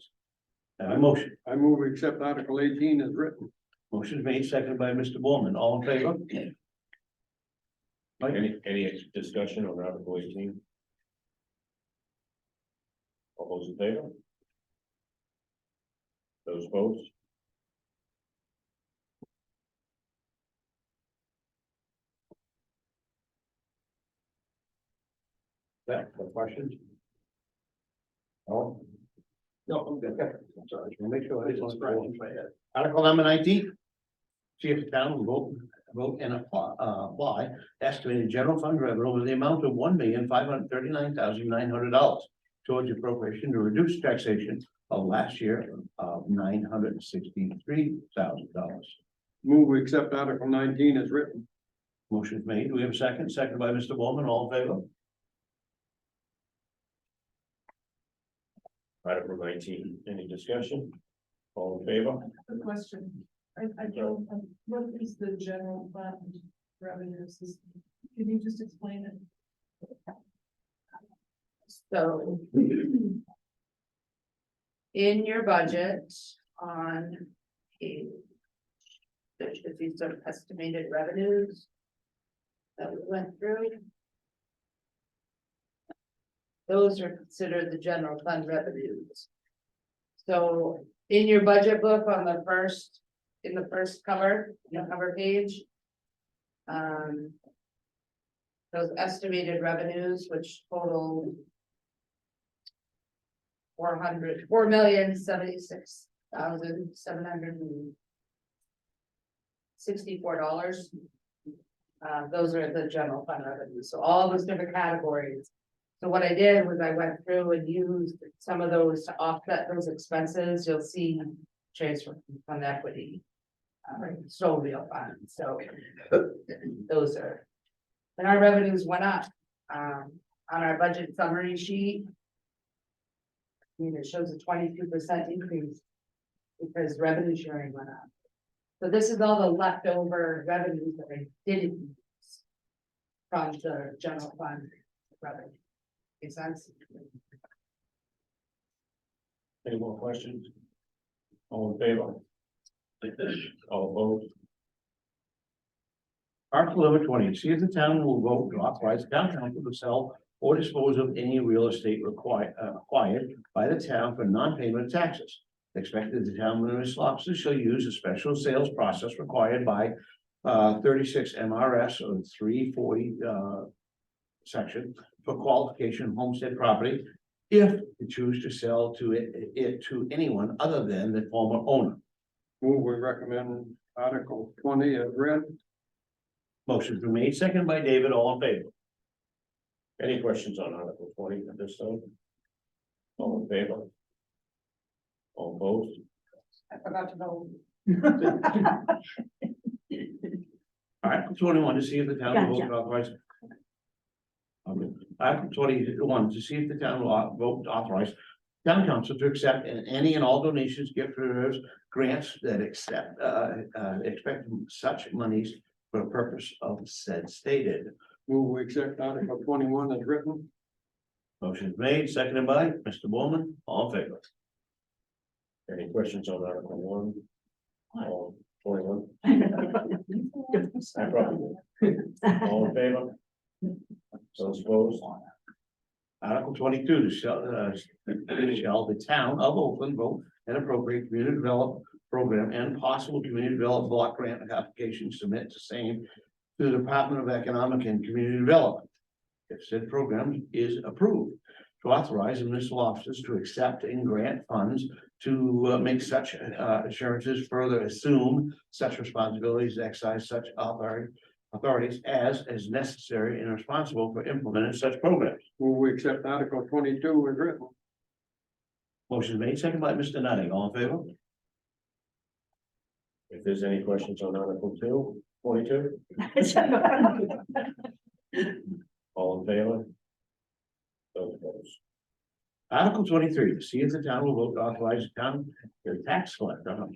[SPEAKER 2] A motion.
[SPEAKER 8] I move we accept Article 18 as written.
[SPEAKER 2] Motion made, seconded by Mr. Borman. All in favor? Mike?
[SPEAKER 9] Any discussion on Article 18? All those in favor? Those opposed?
[SPEAKER 2] That, the questions? No?
[SPEAKER 1] No, I'm good.
[SPEAKER 2] Okay, I'm sorry, just want to make sure. I didn't
[SPEAKER 1] It's right in my head.
[SPEAKER 2] Article number 19. See if the town will vote and apply estimated general fund revenue with the amount of $1,539,900 towards appropriation to reduce taxation of last year of $963,000.
[SPEAKER 8] Move we accept Article 19 as written.
[SPEAKER 2] Motion made. Do we have a second? Second by Mr. Bowman. All in favor?
[SPEAKER 9] Article 19, any discussion? All in favor?
[SPEAKER 5] Good question. I don't, what is the general fund revenues? Can you just explain it?
[SPEAKER 3] So. In your budget on page. There should be some estimated revenues. That we went through. Those are considered the general fund revenues. So in your budget book on the first, in the first cover, the cover page. Those estimated revenues, which total. $4,076,764. Those are the general fund revenues, so all those different categories. So what I did was I went through and used some of those to offset those expenses. You'll see transfer from fund equity. Real funds, so those are. And our revenues went up, on our budget summary sheet. I mean, it shows a 22% increase because revenue sharing went up. So this is all the leftover revenues that I didn't use from the general fund revenue. Makes sense?
[SPEAKER 9] Any more questions? All in favor? All opposed?
[SPEAKER 2] Article number 20, see if the town will vote to authorize the town council to sell or dispose of any real estate acquired by the town for non-payment of taxes. Expected the town municipal officers shall use a special sales process required by 36 MRS or 340 section for qualification homestead property if they choose to sell to it to anyone other than the former owner.
[SPEAKER 8] Move we recommend Article 20 as read.
[SPEAKER 2] Motion's been made, second by David, all in favor.
[SPEAKER 9] Any questions on Article 20 at this time? All in favor? All opposed?
[SPEAKER 7] I forgot to vote.
[SPEAKER 2] Article 21, to see if the town will vote
[SPEAKER 4] Gotcha.
[SPEAKER 2] to authorize. Okay. Article 21, to see if the town will vote to authorize town council to accept any and all donations, gift reserves, grants that expect such monies for the purpose of said stated.
[SPEAKER 8] Move we accept Article 21 as written.
[SPEAKER 2] Motion made, seconded by Mr. Bowman, all in favor.
[SPEAKER 9] Any questions on Article 1? All 21? I probably will. All in favor? Those opposed?
[SPEAKER 2] Article 22, shall the town of Oakland vote and appropriate community development program and possible community development block grant application submit the same to the Department of Economic and Community Development. If said program is approved, to authorize the municipal officers to accept and grant funds to make such assurances, further assume such responsibilities, exercise such authorities as necessary and responsible for implementing such programs.
[SPEAKER 8] Move we accept Article 22 as written.
[SPEAKER 2] Motion made, second by Mr. Nutting, all in favor?
[SPEAKER 9] If there's any questions on Article 22? All in favor? Those opposed?
[SPEAKER 2] Article 23, to see if the town will vote to authorize the tax collector,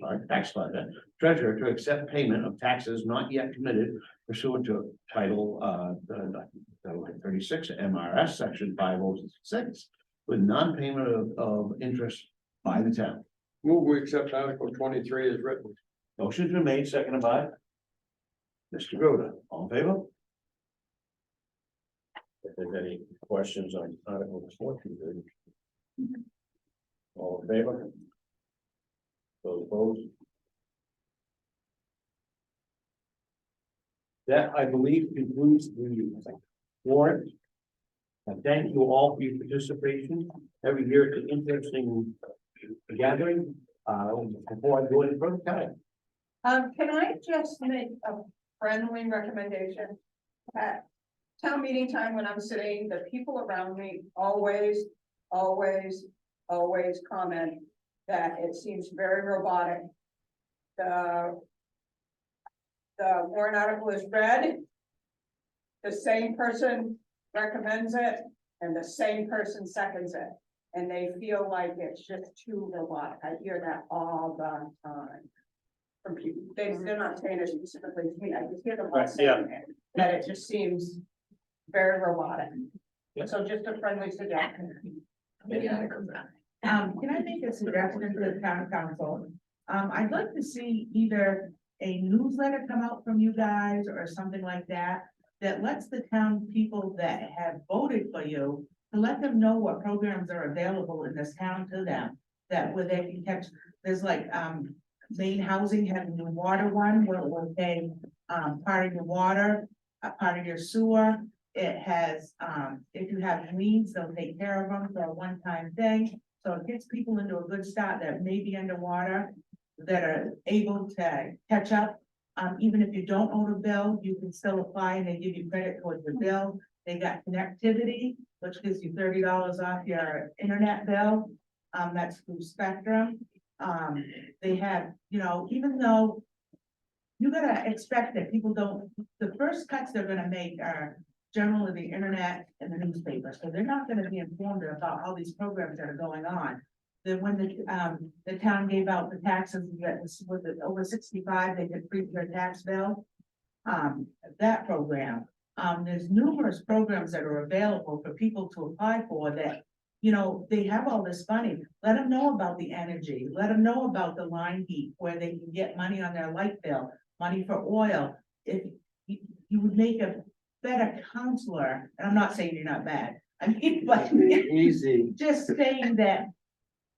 [SPEAKER 2] treasurer to accept payment of taxes not yet committed pursuant to Title 36 MRS Section 506 with non-payment of interest by the town.
[SPEAKER 8] Move we accept Article 23 as written.
[SPEAKER 2] Motion's been made, seconded by Mr. Groda, all in favor?
[SPEAKER 9] If there's any questions on Article 23? All in favor? Those opposed?
[SPEAKER 2] That, I believe, concludes the warrant. And thank you all for your participation. Every year it's an interesting gathering. Before I go any further, time.
[SPEAKER 7] Can I just make a friendly recommendation? At town meeting time when I'm sitting, the people around me always always, always comment that it seems very robotic. The warrant article is read. The same person recommends it and the same person seconds it. And they feel like it's just too robotic. I hear that all the time. From people, they're not saying it specifically to me, I just hear them all
[SPEAKER 2] Right, yeah.
[SPEAKER 7] saying it, that it just seems very robotic. So just a friendly suggestion.
[SPEAKER 6] Many articles on.
[SPEAKER 5] Can I make a suggestion to the town council? I'd like to see either a newsletter come out from you guys or something like that. That lets the town people that have voted for you, to let them know what programs are available in this town to them. That where they can catch, there's like, Maine Housing have a new water one, where it will pay, part of your water, part of your sewer. It has, if you have needs, they'll take care of them for a one-time thing. So it gets people into a good start that may be underwater, that are able to catch up. Even if you don't own a bill, you can still apply and they give you credit towards the bill. They got connectivity, which gives you $30 off your internet bill. That's through Spectrum. They have, you know, even though you gotta expect that people don't, the first cuts they're gonna make are generally the internet and the newspaper, so they're not gonna be informed about all these programs that are going on. Then when the town gave out the taxes, that was it over 65, they could print their tax bill. That program, there's numerous programs that are available for people to apply for that. You know, they have all this money, let them know about the energy, let them know about the line heat, where they can get money on their light bill, money for oil. If you would make a better counselor, and I'm not saying you're not bad, I mean, but
[SPEAKER 10] Easy.
[SPEAKER 5] just saying that,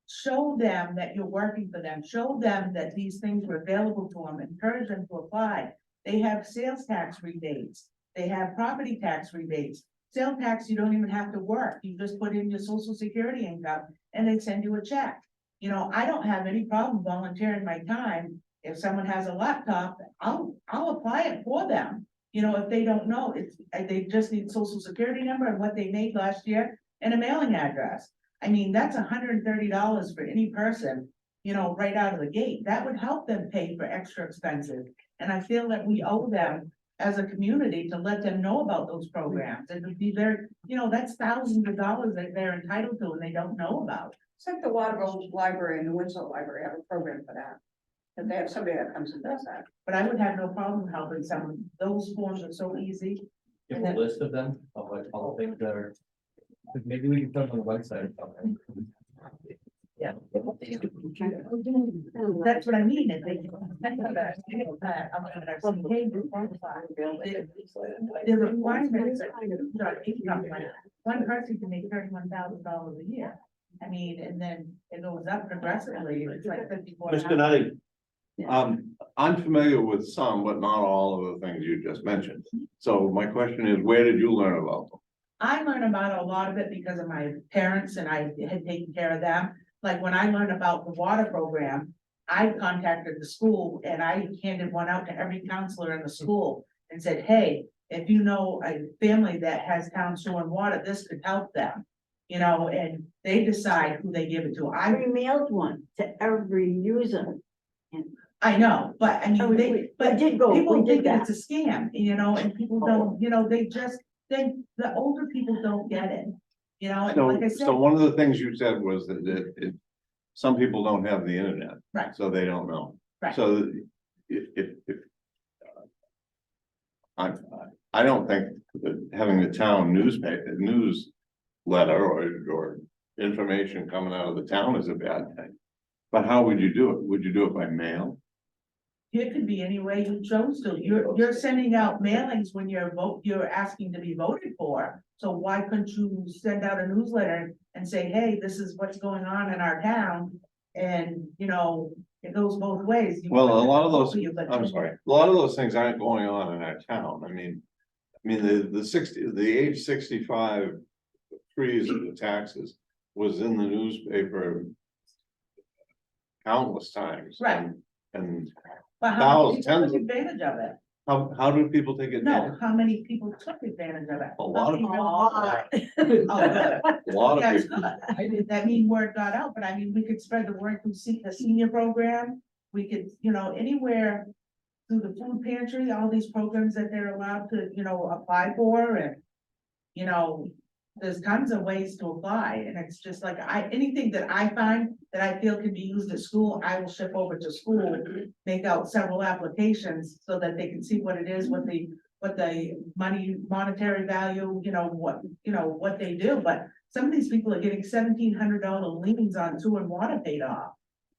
[SPEAKER 5] show them that you're working for them, show them that these things are available to them, encourage them to apply. They have sales tax rebates, they have property tax rebates. Sales tax, you don't even have to work, you just put in your social security income and they send you a check. You know, I don't have any problem volunteering my time. If someone has a laptop, I'll apply it for them. You know, if they don't know, they just need social security number and what they made last year and a mailing address. I mean, that's $130 for any person, you know, right out of the gate. That would help them pay for extra expenses. And I feel that we owe them as a community to let them know about those programs. It would be very, you know, that's thousands of dollars that they're entitled to and they don't know about.
[SPEAKER 7] It's like the Waterville Library and the Winslow Library have a program for that. And they have somebody that comes and does that.
[SPEAKER 5] But I would have no problem helping someone. Those forms are so easy.
[SPEAKER 12] Give a list of them, of like all the things that are, maybe we can put them on the website or something.
[SPEAKER 5] Yeah. That's what I mean, if they. The requirements, one person can make $31,000 a year. I mean, and then it goes up progressively, it's like 54.
[SPEAKER 9] Mr. Nutting, I'm familiar with some, but not all of the things you just mentioned. So my question is, where did you learn about them?
[SPEAKER 5] I learned about a lot of it because of my parents and I had taken care of them. Like when I learned about the water program, I contacted the school and I handed one out to every counselor in the school and said, hey, if you know a family that has town sewer and water, this could help them. You know, and they decide who they give it to.
[SPEAKER 4] We mailed one to every user.
[SPEAKER 5] I know, but I mean, they, but
[SPEAKER 4] did go,
[SPEAKER 5] people
[SPEAKER 4] we did
[SPEAKER 5] think that
[SPEAKER 4] that.
[SPEAKER 5] it's a scam, you know, and people don't, you know, the older people don't get it. You know, and like I said.
[SPEAKER 9] So one of the things you said was that some people don't have the internet.
[SPEAKER 5] Right.
[SPEAKER 9] So they don't know.
[SPEAKER 5] Right.
[SPEAKER 9] So if I don't think that having the town newsletter or information coming out of the town is a bad thing. But how would you do it? Would you do it by mail?
[SPEAKER 5] It could be any way you chose to. You're sending out mailings when you're asking to be voted for. So why couldn't you send out a newsletter and say, hey, this is what's going on in our town? And, you know, it goes both ways.
[SPEAKER 9] Well, a lot of those, I'm sorry, a lot of those things aren't going on in our town. I mean, the age 65 freeze of the taxes was in the newspaper countless times.
[SPEAKER 5] Right.
[SPEAKER 9] And
[SPEAKER 5] But how many
[SPEAKER 9] thousands,
[SPEAKER 5] people took advantage of it?
[SPEAKER 9] How do people take
[SPEAKER 5] No,
[SPEAKER 9] advantage?
[SPEAKER 5] how many people took advantage of it?
[SPEAKER 9] A lot of
[SPEAKER 5] How many
[SPEAKER 9] people.
[SPEAKER 5] really- Oh, good.
[SPEAKER 9] A lot of
[SPEAKER 5] That's
[SPEAKER 9] people.
[SPEAKER 5] good. That mean word got out, but I mean, we could spread the word through the senior program. We could, anywhere through the food pantry, all these programs that they're allowed to, apply for and, there's tons of ways to apply and it's just like anything that I find that I feel can be used at school, I will ship over to school, make out several applications so that they can see what it is, what the monetary value, what they do, but some of these people are getting $1,700 liens on sewer and water paid off.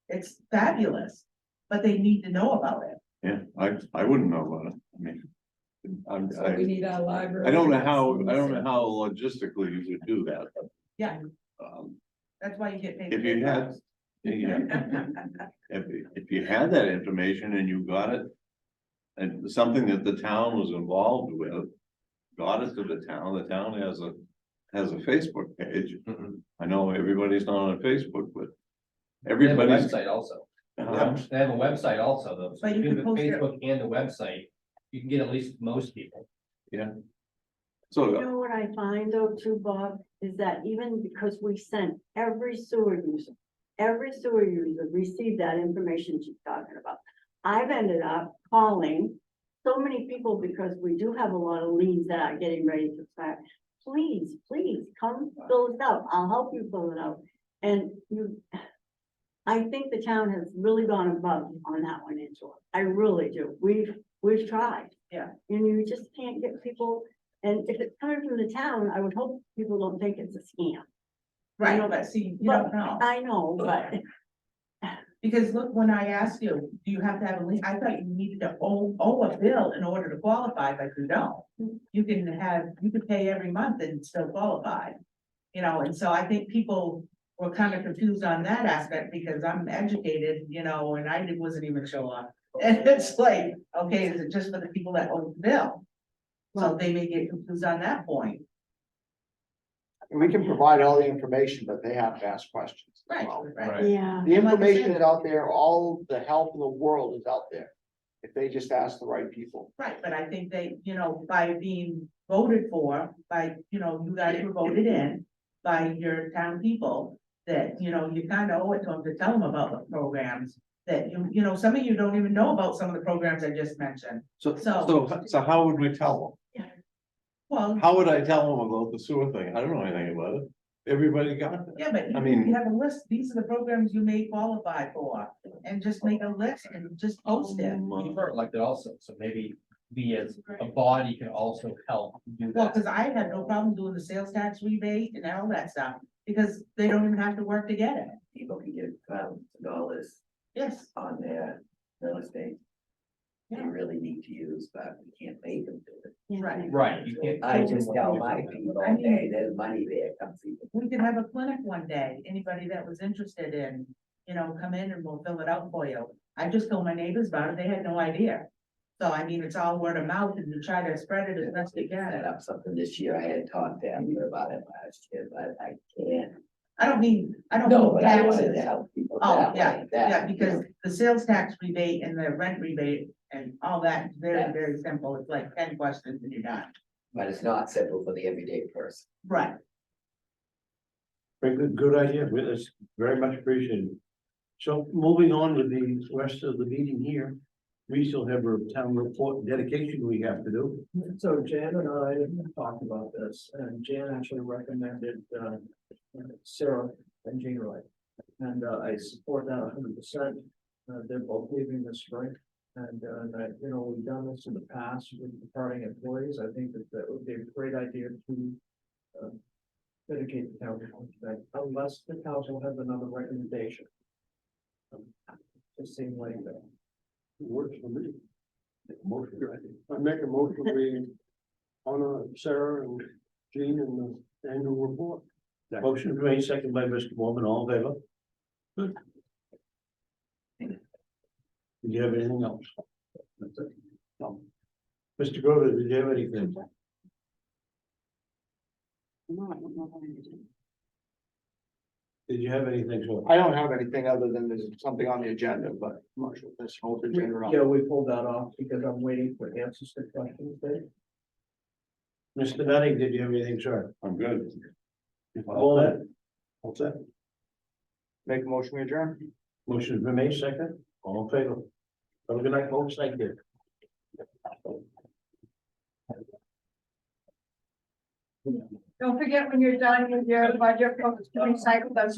[SPEAKER 5] It's fabulous, but they need to know about it.
[SPEAKER 9] Yeah, I wouldn't know about it. I mean.
[SPEAKER 6] So we need our library.
[SPEAKER 9] I don't know how logistically you would do that.
[SPEAKER 5] Yeah,
[SPEAKER 9] Um,
[SPEAKER 5] that's why you get paid.
[SPEAKER 9] if you had, if you had that information and you got it. And something that the town was involved with, got it to the town has a Facebook page. I know everybody's not on Facebook, but everybody's.
[SPEAKER 13] Website also.
[SPEAKER 9] Uh,
[SPEAKER 13] They have a website also, though. So
[SPEAKER 5] But you
[SPEAKER 13] between the
[SPEAKER 5] can post it-
[SPEAKER 13] Facebook and the website, you can get at least most people.
[SPEAKER 4] You
[SPEAKER 9] So,
[SPEAKER 4] know what I find though too, Bob, is that even because we sent every sewer user received that information she's talking about. I've ended up calling so many people because we do have a lot of liens that are getting ready to expire. Please, come fill it out. I'll help you fill it out. And I think the town has really gone above on that one, Angela. I really do. We've tried.
[SPEAKER 5] Yeah.
[SPEAKER 4] And you just can't get people, and if it's coming from the town, I would hope people don't think it's a scam.
[SPEAKER 5] Right, but see, you don't know.
[SPEAKER 4] I know, but
[SPEAKER 5] Because look, when I asked you, do you have to have a lien? I thought you needed to owe a bill in order to qualify, but you don't. You could pay every month and still qualify. And so I think people were kind of confused on that aspect because I'm educated, and I wasn't even sure. And it's like, okay, is it just for the people that owe the bill? So they may get confused on that point.
[SPEAKER 10] We can provide all the information, but they have to ask questions. as
[SPEAKER 5] Right,
[SPEAKER 10] well.
[SPEAKER 5] right.
[SPEAKER 4] yeah,
[SPEAKER 10] The information is out there, all the help in the world is out there. If they just ask the right people.
[SPEAKER 5] Right, but I think they, by being voted for, you guys were voted in by your town people, that, you kind of owe it to them to tell them about the programs. That, some of you don't even know about some of the programs I just mentioned.
[SPEAKER 9] so
[SPEAKER 5] So-
[SPEAKER 9] how would we tell
[SPEAKER 5] Well,
[SPEAKER 9] them? How would I tell them about the sewer thing? I don't know anything about it. Everybody got it.
[SPEAKER 5] yeah, but
[SPEAKER 9] I
[SPEAKER 5] you
[SPEAKER 9] mean-
[SPEAKER 5] have a list, these are the programs you may qualify for, and just make a list and just post it.
[SPEAKER 13] You're elected also, so maybe we as a body can also help do
[SPEAKER 5] Well,
[SPEAKER 13] that.
[SPEAKER 5] cause I had no problem doing the sales tax rebate and all that stuff, because they don't even have to work to get it.
[SPEAKER 6] People can get $1,000
[SPEAKER 5] Yes,
[SPEAKER 6] on their real estate. They
[SPEAKER 5] Yeah.
[SPEAKER 6] really need to use, but we can't make them do it.
[SPEAKER 5] right.
[SPEAKER 13] Right, you can't.
[SPEAKER 6] I just tell my people,
[SPEAKER 5] I mean-
[SPEAKER 6] hey, there's money there, come see.
[SPEAKER 5] We could have a clinic one day, anybody that was interested in, come in and we'll fill it out for you. I just told my neighbors about it, they had no idea. So I mean, it's all word of mouth and you try to spread it as best you
[SPEAKER 6] Set
[SPEAKER 5] can.
[SPEAKER 6] up something this year, I had talked to Amber about it last year, but I can't.
[SPEAKER 5] I don't mean
[SPEAKER 6] No, but I wanted
[SPEAKER 5] taxes.
[SPEAKER 6] to help people
[SPEAKER 5] Oh,
[SPEAKER 6] that
[SPEAKER 5] yeah,
[SPEAKER 6] way,
[SPEAKER 5] yeah,
[SPEAKER 6] that,
[SPEAKER 5] because the sales tax rebate and the rent rebate and all that, very,
[SPEAKER 6] Yeah.
[SPEAKER 5] very simple. It's like 10 questions and you're done.
[SPEAKER 6] but it's not simple for the everyday person.
[SPEAKER 5] Right.
[SPEAKER 2] Very good idea. It's very much appreciated. So moving on with the rest of the meeting here, we still have a town report dedication we have to do.
[SPEAKER 1] So Jan and I talked about this, and Jan actually recommended, Sarah and Jean Wright. And, I support that 100%. They're both leaving this spring. And, we've done this in the past with departing employees. I think that would be a great idea to, dedicate the town to that, unless the council has another recommendation. Just seems like that.
[SPEAKER 8] Works for me. I make a motion, we honor Sarah and Jean in the annual report.
[SPEAKER 2] Motion made, second by Mr. Mormon, all in favor? Good. Did you have anything else? That's it. No. Mr. Grover, did you have anything?
[SPEAKER 4] no, I don't know what I'm doing.
[SPEAKER 2] Did you have anything to?
[SPEAKER 10] I don't have anything other than there's something on the agenda, but I'm not sure if that's whole agenda or not.
[SPEAKER 1] Yeah, we pulled that off because I'm waiting for answers to questions, Dave.
[SPEAKER 2] Mr. Nutting, did you have anything, sir?
[SPEAKER 9] I'm good.
[SPEAKER 2] All that? What's that?
[SPEAKER 10] Make a motion to adjourn.
[SPEAKER 2] Motion's been made, second, all in favor? Have a good night, folks, thank you.
[SPEAKER 7] Don't forget when you're done with your budget, recycle those.